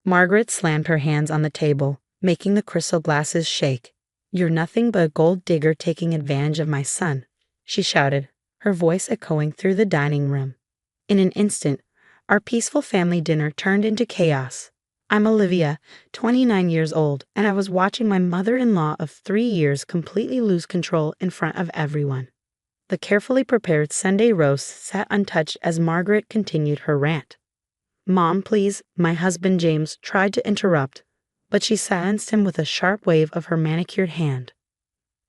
Margaret slammed her hands on the table, making the crystal glasses shake. "You're nothing but a gold digger taking advantage of my son," she shouted, her voice echoing through the dining room. In an instant, our peaceful family dinner turned into chaos. I'm Olivia, 29 years old, and I was watching my mother-in-law of 3 years completely lose control in front of everyone. The carefully prepared Sunday roast sat untouched as Margaret continued her rant. "Mom, please," my husband James tried to interrupt, but she silenced him with a sharp wave of her manicured hand.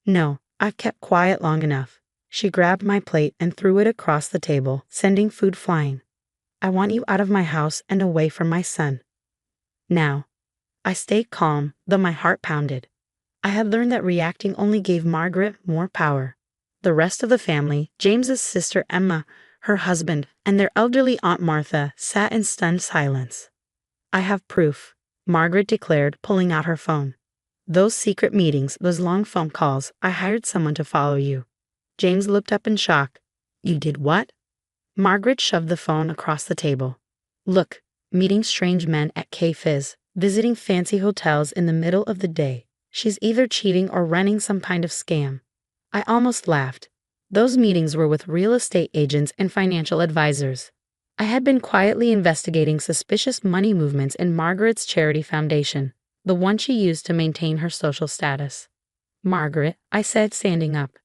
"No, I've kept quiet long enough." She grabbed my plate and threw it across the table, sending food flying. "I want you out of my house and away from my son." Now, I stayed calm, though my heart pounded. I had learned that reacting only gave Margaret more power. The rest of the family, James's sister Emma, her husband, and their elderly Aunt Martha, sat in stunned silence. "I have proof," Margaret declared, pulling out her phone. "Those secret meetings, those long phone calls, I hired someone to follow you." James looked up in shock. "You did what?" Margaret shoved the phone across the table. "Look, meeting strange men at cafes, visiting fancy hotels in the middle of the day. She's either cheating or running some kind of scam." I almost laughed. Those meetings were with real estate agents and financial advisors. I had been quietly investigating suspicious money movements in Margaret's charity foundation, the one she used to maintain her social status. "Margaret," I said, standing up,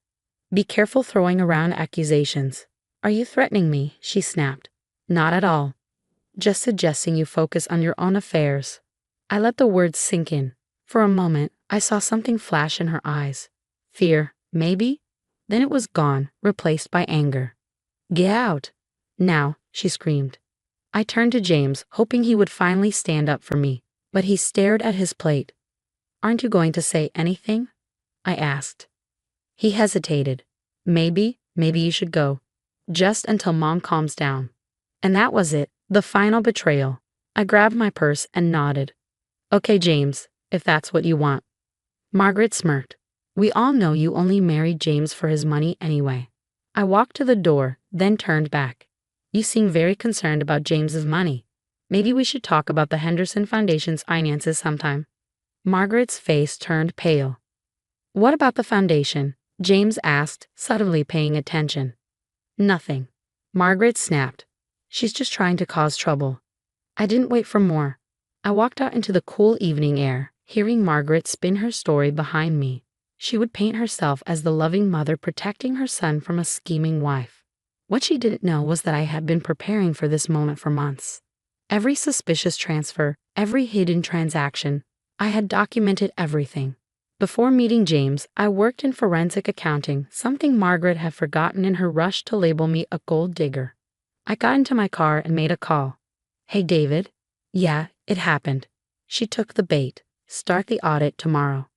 "be careful throwing around accusations." "Are you threatening me?" she snapped. "Not at all. Just suggesting you focus on your own affairs." I let the words sink in. For a moment, I saw something flash in her eyes. Fear, maybe? Then it was gone, replaced by anger. "Get out! Now!" she screamed. I turned to James, hoping he would finally stand up for me, but he stared at his plate. "Aren't you going to say anything?" I asked. He hesitated. Maybe you should go. Just until Mom calms down." And that was it, the final betrayal. I grabbed my purse and nodded. "Okay, James, if that's what you want." Margaret smirked. "We all know you only married James for his money anyway." I walked to the door, then turned back. "You seem very concerned about James's money. Maybe we should talk about the Henderson Foundation's finances sometime." Margaret's face turned pale. "What about the foundation?" James asked, subtly paying attention. "Nothing," Margaret snapped. "She's just trying to cause trouble." I didn't wait for more. I walked out into the cool evening air, hearing Margaret spin her story behind me. She would paint herself as the loving mother protecting her son from a scheming wife. What she didn't know was that I had been preparing for this moment for months. Every suspicious transfer, every hidden transaction, I had documented everything. Before meeting James, I worked in forensic accounting, something Margaret had forgotten in her rush to label me a gold digger. I got into my car and made a call. "Hey, David." "Yeah, it happened." She took the bait. "Start the audit tomorrow."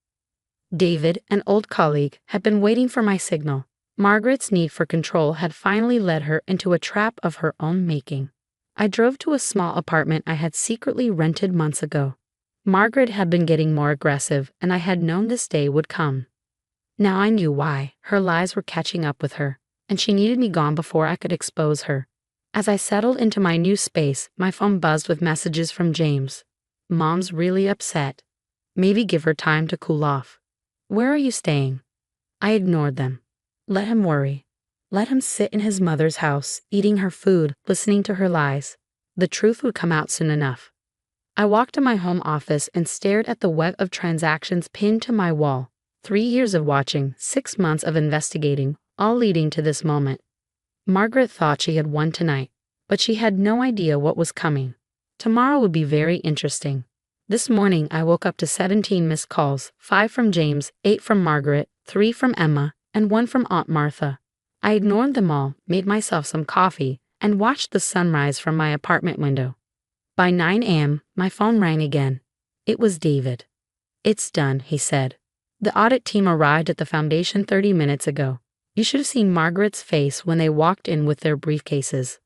David, an old colleague, had been waiting for my signal. Margaret's need for control had finally led her into a trap of her own making. I drove to a small apartment I had secretly rented months ago. Margaret had been getting more aggressive, and I had known this day would come. Now I knew why. Her lies were catching up with her, and she needed me gone before I could expose her. As I settled into my new space, my phone buzzed with messages from James. "Mom's really upset. Maybe give her time to cool off." "Where are you staying?" I ignored them. Let him worry. Let him sit in his mother's house, eating her food, listening to her lies. The truth would come out soon enough. I walked to my home office and stared at the web of transactions pinned to my wall. 3 years of watching, 6 months of investigating, all leading to this moment. Margaret thought she had won tonight, but she had no idea what was coming. Tomorrow would be very interesting. This morning I woke up to 17 missed calls, 5 from James, 8 from Margaret, 3 from Emma, and 1 from Aunt Martha. I ignored them all, made myself some coffee, and watched the sunrise from my apartment window. By 9 a.m., my phone rang again. It was David. "It's done," he said. "The audit team arrived at the foundation 30 minutes ago. You should have seen Margaret's face when they walked in with their briefcases."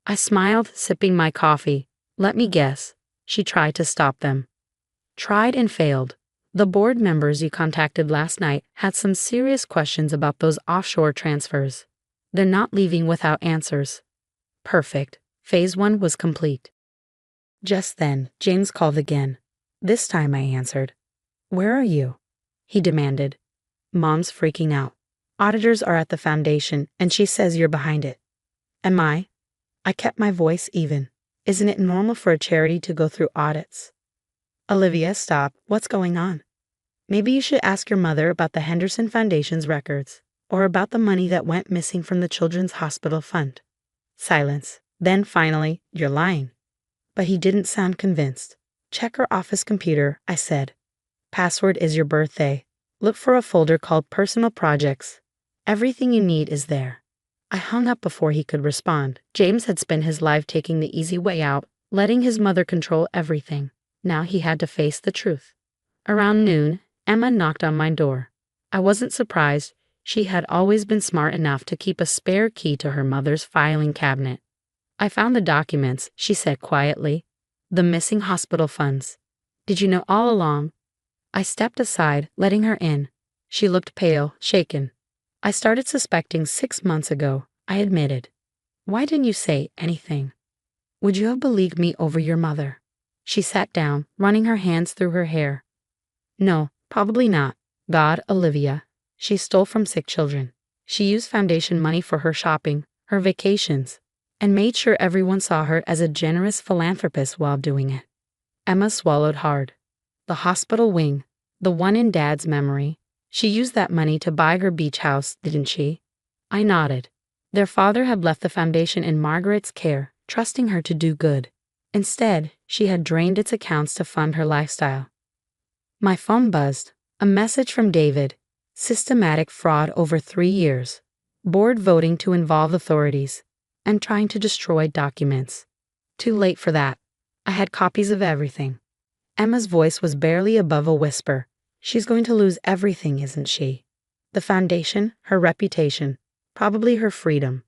I smiled, sipping my coffee. "Let me guess." She tried to stop them. "Tried and failed. The board members you contacted last night had some serious questions about those offshore transfers. They're not leaving without answers." Perfect. Phase 1 was complete. Just then, James called again. This time I answered. Where are you? He demanded. Mom's freaking out. Auditors are at the foundation, and she says you're behind it. Am I? I kept my voice even. Isn't it normal for a charity to go through audits? Olivia, stop. What's going on? Maybe you should ask your mother about the Henderson Foundation's records, or about the money that went missing from the Children's Hospital Fund. Silence. Then finally, you're lying. But he didn't sound convinced. Check her office computer, I said. Password is your birthday. Look for a folder called Personal Projects. Everything you need is there. I hung up before he could respond. James had spent his life taking the easy way out, letting his mother control everything. Now he had to face the truth. Around noon, Emma knocked on my door. I wasn't surprised. She had always been smart enough to keep a spare key to her mother's filing cabinet. I found the documents, she said quietly. The missing hospital funds. Did you know all along? I stepped aside, letting her in. She looked pale, shaken. I started suspecting 6 months ago, I admitted. Why didn't you say anything? Would you have believed me over your mother? She sat down, running her hands through her hair. No, probably not. God, Olivia. She stole from sick children. She used foundation money for her shopping, her vacations, and made sure everyone saw her as a generous philanthropist while doing it. Emma swallowed hard. The hospital wing, the one in Dad's memory. She used that money to buy her beach house, didn't she? I nodded. Their father had left the foundation in Margaret's care, trusting her to do good. Instead, she had drained its accounts to fund her lifestyle. My phone buzzed. A message from David. Systematic fraud over 3 years. Board voting to involve authorities. And trying to destroy documents. Too late for that. I had copies of everything. Emma's voice was barely above a whisper. She's going to lose everything, isn't she? The foundation, her reputation, probably her freedom.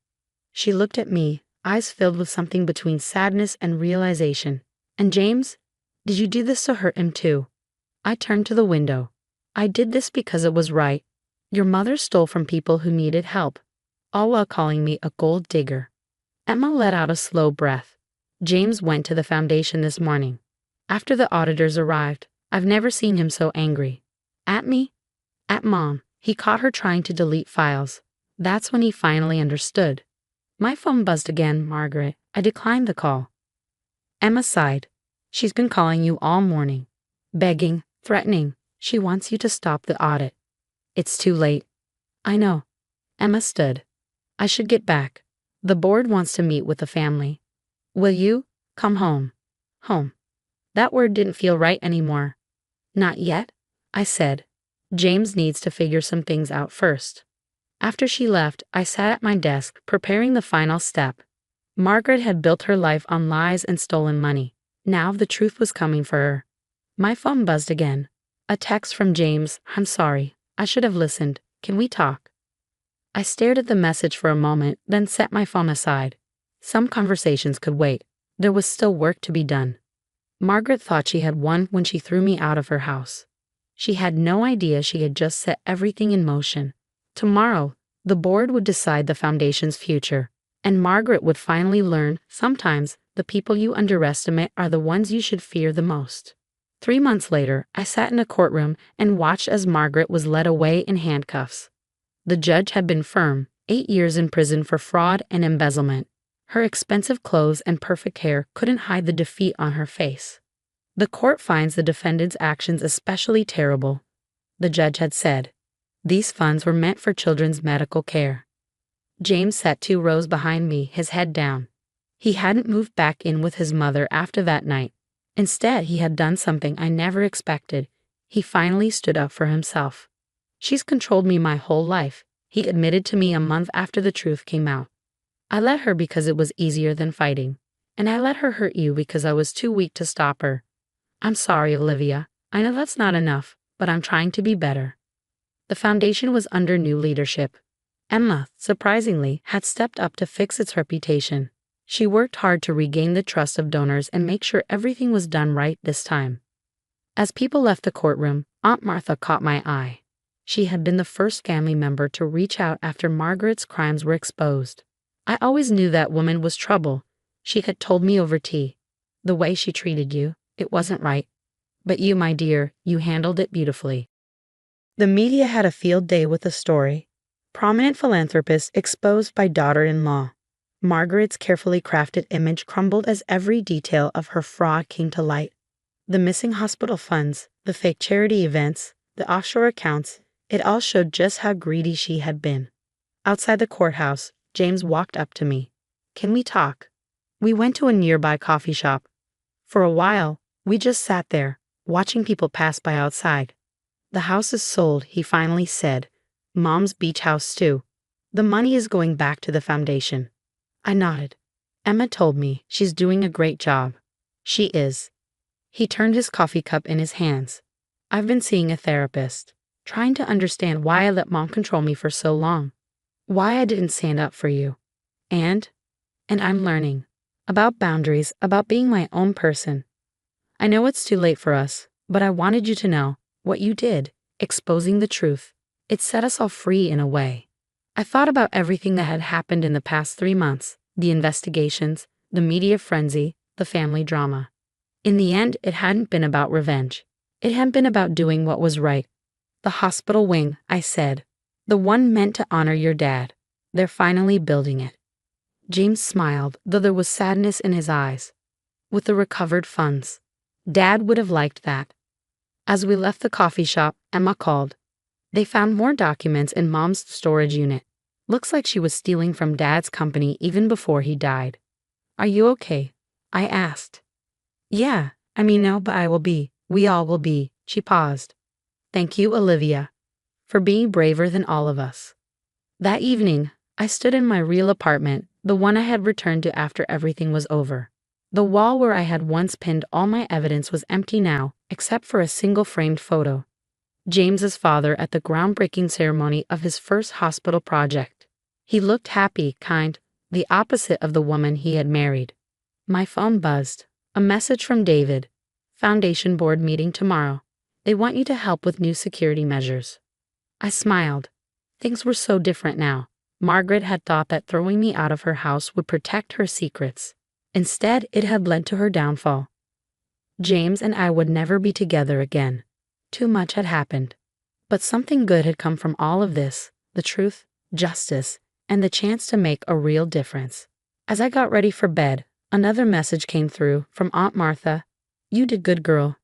She looked at me, eyes filled with something between sadness and realization. And James? Did you do this to hurt him too? I turned to the window. I did this because it was right. Your mother stole from people who needed help, all while calling me a gold digger. Emma let out a slow breath. James went to the foundation this morning. After the auditors arrived, I've never seen him so angry. At me? At Mom. He caught her trying to delete files. That's when he finally understood. My phone buzzed again, Margaret. I declined the call. Emma sighed. She's been calling you all morning. Begging, threatening. She wants you to stop the audit. It's too late. I know. Emma stood. I should get back. The board wants to meet with the family. Will you? Come home. Home. That word didn't feel right anymore. Not yet, I said. James needs to figure some things out first. After she left, I sat at my desk, preparing the final step. Margaret had built her life on lies and stolen money. Now the truth was coming for her. My phone buzzed again. A text from James. I'm sorry. I should have listened. Can we talk? I stared at the message for a moment, then set my phone aside. Some conversations could wait. There was still work to be done. Margaret thought she had won when she threw me out of her house. She had no idea she had just set everything in motion. Tomorrow, the board would decide the foundation's future, and Margaret would finally learn, sometimes, the people you underestimate are the ones you should fear the most. 3 months later, I sat in a courtroom and watched as Margaret was led away in handcuffs. The judge had been firm, 8 years in prison for fraud and embezzlement. Her expensive clothes and perfect hair couldn't hide the defeat on her face. The court finds the defendant's actions especially terrible, the judge had said. These funds were meant for children's medical care. James sat 2 rows behind me, his head down. He hadn't moved back in with his mother after that night. Instead, he had done something I never expected. He finally stood up for himself. She's controlled me my whole life, he admitted to me a month after the truth came out. I let her because it was easier than fighting. And I let her hurt you because I was too weak to stop her. I'm sorry, Olivia. I know that's not enough, but I'm trying to be better. The foundation was under new leadership. Emma, surprisingly, had stepped up to fix its reputation. She worked hard to regain the trust of donors and make sure everything was done right this time. As people left the courtroom, Aunt Martha caught my eye. She had been the first family member to reach out after Margaret's crimes were exposed. I always knew that woman was trouble. She had told me over tea. The way she treated you, it wasn't right. But you, my dear, you handled it beautifully. The media had a field day with the story. Prominent philanthropist exposed by daughter-in-law. Margaret's carefully crafted image crumbled as every detail of her fraud came to light. The missing hospital funds, the fake charity events, the offshore accounts, it all showed just how greedy she had been. Outside the courthouse, James walked up to me. "Can we talk?" We went to a nearby coffee shop. For a while, we just sat there, watching people pass by outside. "The house is sold," he finally said. "Mom's beach house too. The money is going back to the foundation." I nodded. "Emma told me she's doing a great job." "She is." He turned his coffee cup in his hands. "I've been seeing a therapist, trying to understand why I let Mom control me for so long. Why I didn't stand up for you. And I'm learning. About boundaries, about being my own person. I know it's too late for us, but I wanted you to know what you did, exposing the truth. It set us all free in a way." I thought about everything that had happened in the past 3 months, the investigations, the media frenzy, the family drama. In the end, it hadn't been about revenge. It had been about doing what was right. "The hospital wing," I said. "The one meant to honor your dad. They're finally building it." James smiled, though there was sadness in his eyes. "With the recovered funds. Dad would have liked that." As we left the coffee shop, Emma called. "They found more documents in Mom's storage unit. Looks like she was stealing from Dad's company even before he died." "Are you okay?" I asked. "Yeah, no, but I will be. We all will be." She paused. "Thank you, Olivia, for being braver than all of us." That evening, I stood in my real apartment, the one I had returned to after everything was over. The wall where I had once pinned all my evidence was empty now, except for a single framed photo. James's father at the groundbreaking ceremony of his first hospital project. He looked happy, kind, the opposite of the woman he had married. My phone buzzed. A message from David. "Foundation board meeting tomorrow. They want you to help with new security measures." I smiled. Things were so different now. Margaret had thought that throwing me out of her house would protect her secrets. Instead, it had led to her downfall. James and I would never be together again. Too much had happened. But something good had come from all of this, the truth, justice, and the chance to make a real difference. As I got ready for bed, another message came through from Aunt Martha. "You did good, girl."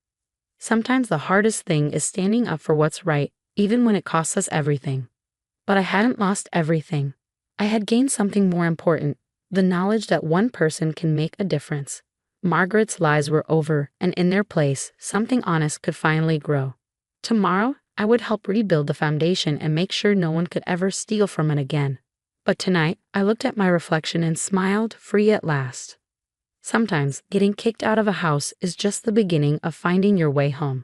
Sometimes the hardest thing is standing up for what's right, even when it costs us everything. But I hadn't lost everything. I had gained something more important, the knowledge that one person can make a difference. Margaret's lies were over, and in their place, something honest could finally grow. Tomorrow, I would help rebuild the foundation and make sure no one could ever steal from it again. But tonight, I looked at my reflection and smiled, free at last. Sometimes, getting kicked out of a house is just the beginning of finding your way home.